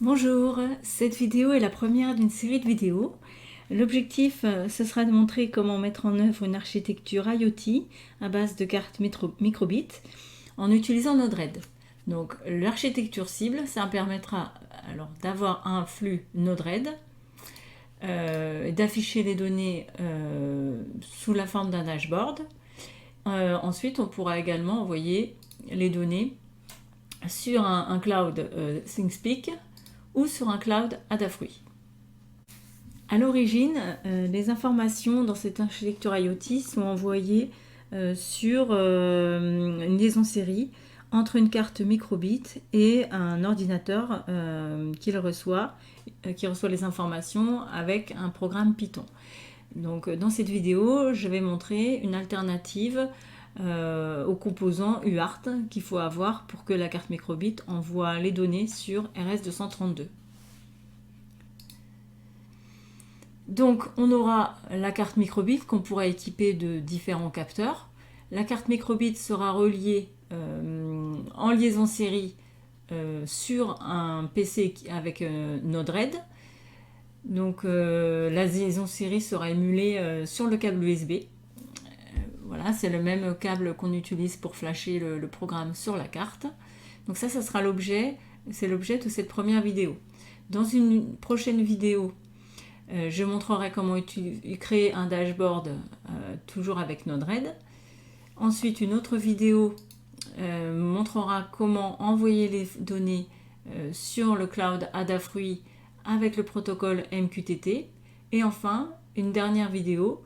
Bonjour, cette vidéo est la première d'une série de vidéos. L'objectif, ce sera de montrer comment mettre en œuvre une architecture IoT à base de cartes microbit en utilisant Node-RED. Donc l'architecture cible, ça permettra alors d'avoir un flux Node-RED, d'afficher les données sous la forme d'un dashboard. Ensuite, on pourra également envoyer les données sur un cloud ThingSpeak ou sur un cloud Adafruit. À l'origine, les informations dans cette architecture IoT sont envoyées sur une liaison série entre une carte microbit et un ordinateur qui reçoit les informations avec un programme Python. Donc, dans cette vidéo, je vais montrer une alternative aux composants UART qu'il faut avoir pour que la carte microbit envoie les données sur RS232. Donc on aura la carte microbit qu'on pourra équiper de différents capteurs. La carte microbit sera reliée en liaison série sur un PC avec Node-RED. Donc la liaison série sera émulée sur le câble USB. Voilà, c'est le même câble qu'on utilise pour flasher le programme sur la carte. Donc ça sera l'objet, c'est l'objet de cette première vidéo. Dans une prochaine vidéo, je montrerai comment créer un dashboard toujours avec Node-RED. Ensuite, une autre vidéo montrera comment envoyer les données sur le cloud Adafruit avec le protocole MQTT. Et enfin, une dernière vidéo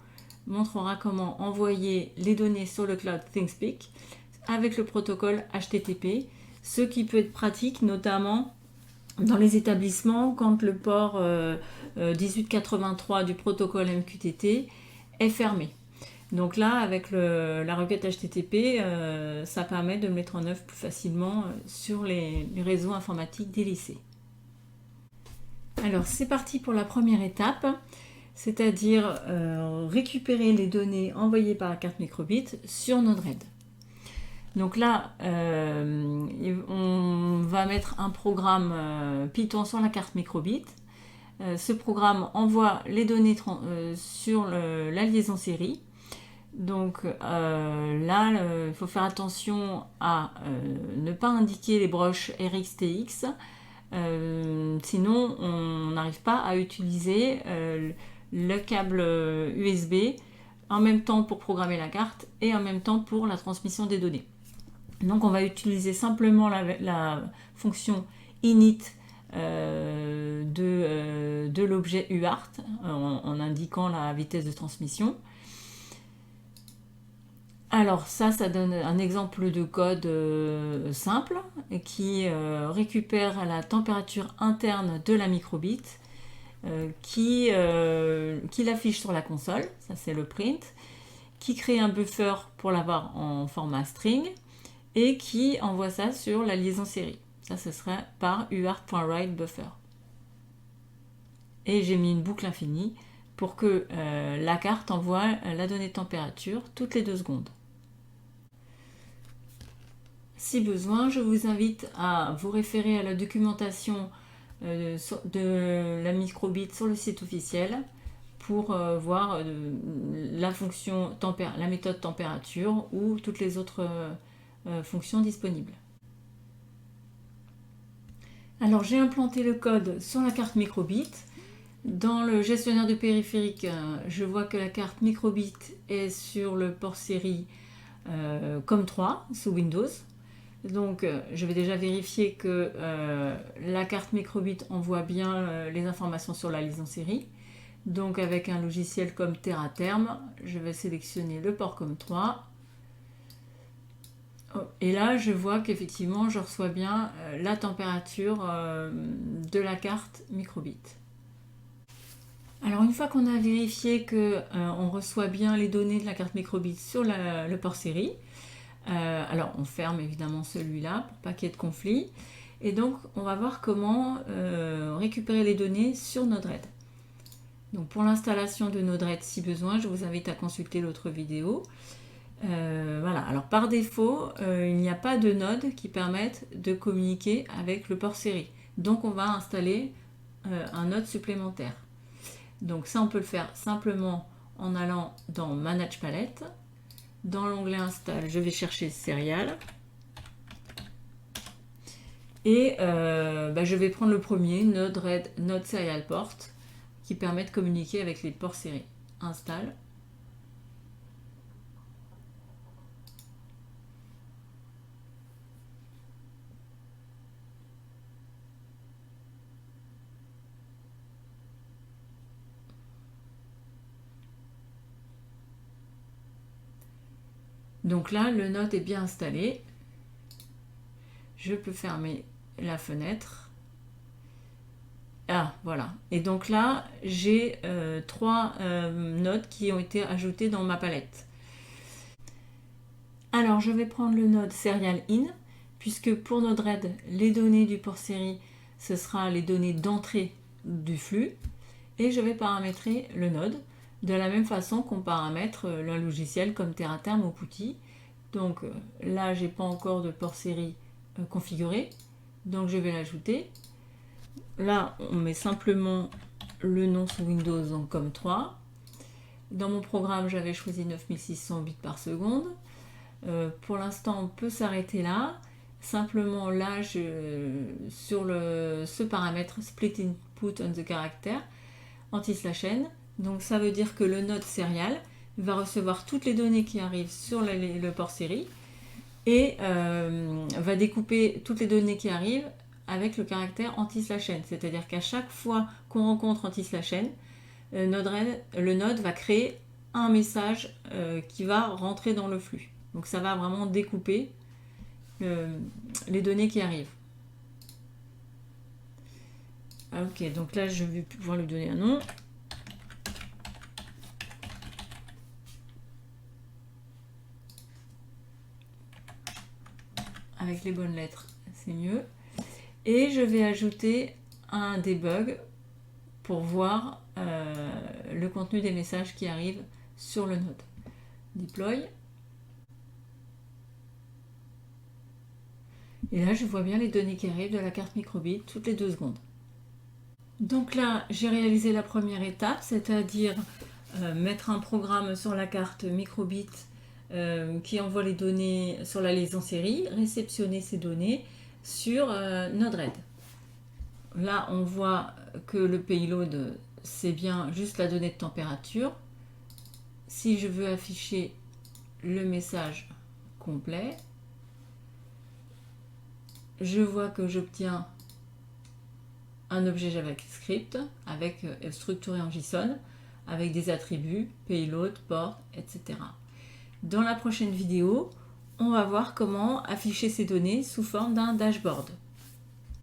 montrera comment envoyer les données sur le cloud ThingSpeak avec le protocole HTTP, ce qui peut être pratique notamment dans les établissements quand le port 1883 du protocole MQTT est fermé. Donc là, avec la requête HTTP, ça permet de le mettre en œuvre plus facilement sur les réseaux informatiques des lycées. Alors c'est parti pour la première étape, c'est-à-dire récupérer les données envoyées par la carte microbit sur Node-RED. Donc là, on va mettre un programme Python sur la carte microbit. Ce programme envoie les données sur la liaison série. Donc là, il faut faire attention à ne pas indiquer les broches RxTX. Sinon, on n'arrive pas à utiliser le câble USB en même temps pour programmer la carte et en même temps pour la transmission des données. Donc on va utiliser simplement la fonction init de l'objet UART en indiquant la vitesse de transmission. Alors ça donne un exemple de code simple qui récupère la température interne de la microbit qui l'affiche sur la console, ça c'est le print, qui crée un buffer pour l'avoir en format string et qui envoie ça sur la liaison série. Ça, ce serait par uart.write_buffer. Et j'ai mis une boucle infinie pour que la carte envoie la donnée de température toutes les 2 secondes. Si besoin, je vous invite à vous référer à la documentation de la microbit sur le site officiel pour voir la méthode température ou toutes les autres fonctions disponibles. Alors j'ai implanté le code sur la carte microbit. Dans le gestionnaire de périphériques, je vois que la carte microbit est sur le port série COM3 sous Windows. Donc je vais déjà vérifier que la carte microbit envoie bien les informations sur la liaison série. Donc avec un logiciel comme TerraTerm, je vais sélectionner le port COM3. Et là, je vois qu'effectivement, je reçois bien la température de la carte microbit. Alors, une fois qu'on a vérifié qu'on reçoit bien les données de la carte microbit sur le port série, alors on ferme évidemment celui-là pour pas qu'il y ait de conflit. Et donc, on va voir comment récupérer les données sur Node-RED. Donc, pour l'installation de Node-RED, si besoin, je vous invite à consulter l'autre vidéo. Voilà, alors par défaut, il n'y a pas de nodes qui permettent de communiquer avec le port série. Donc on va installer un node supplémentaire. Donc ça, on peut le faire simplement en allant dans Manage Palette. Dans l'onglet Install, je vais chercher Serial. Et je vais prendre le premier, Node-RED Node Serial Port, qui permet de communiquer avec les ports série. Install. Donc là, le node est bien installé. Je peux fermer la fenêtre. Ah, voilà. Et donc là, j'ai 3 nodes qui ont été ajoutés dans ma palette. Alors, je vais prendre le node Serial In, puisque pour Node-RED, les données du port série, ce sera les données d'entrée du flux. Et je vais paramétrer le node de la même façon qu'on paramètre un logiciel comme Teraterm ou Putty. Donc là, j'ai pas encore de port série configuré, donc je vais l'ajouter. Là, on met simplement le nom sous Windows, donc comme 3. Dans mon programme, j'avais choisi 9600 bits par seconde. Pour l'instant, on peut s'arrêter là. Simplement là, sur ce paramètre Split Input on the Character, anti/n. Donc ça veut dire que le node serial va recevoir toutes les données qui arrivent sur le port série et va découper toutes les données qui arrivent avec le caractère anti/n. C'est-à-dire qu'à chaque fois qu'on rencontre anti/n, le node va créer un message qui va rentrer dans le flux. Donc ça va vraiment découper les données qui arrivent. Ok, donc là je vais pouvoir lui donner un nom. Avec les bonnes lettres, c'est mieux. Et je vais ajouter un debug pour voir le contenu des messages qui arrivent sur le node. Deploy. Et là, je vois bien les données qui arrivent de la carte microbit toutes les 2 secondes. Donc là, j'ai réalisé la première étape, c'est-à-dire mettre un programme sur la carte microbit qui envoie les données sur la liaison série, réceptionner ces données sur Node-RED. Là, on voit que le payload, c'est bien juste la donnée de température. Si je veux afficher le message complet, je vois que j'obtiens un objet JavaScript avec structuré en JSON, avec des attributs, payload, port, etc. Dans la prochaine vidéo, on va voir comment afficher ces données sous forme d'un dashboard.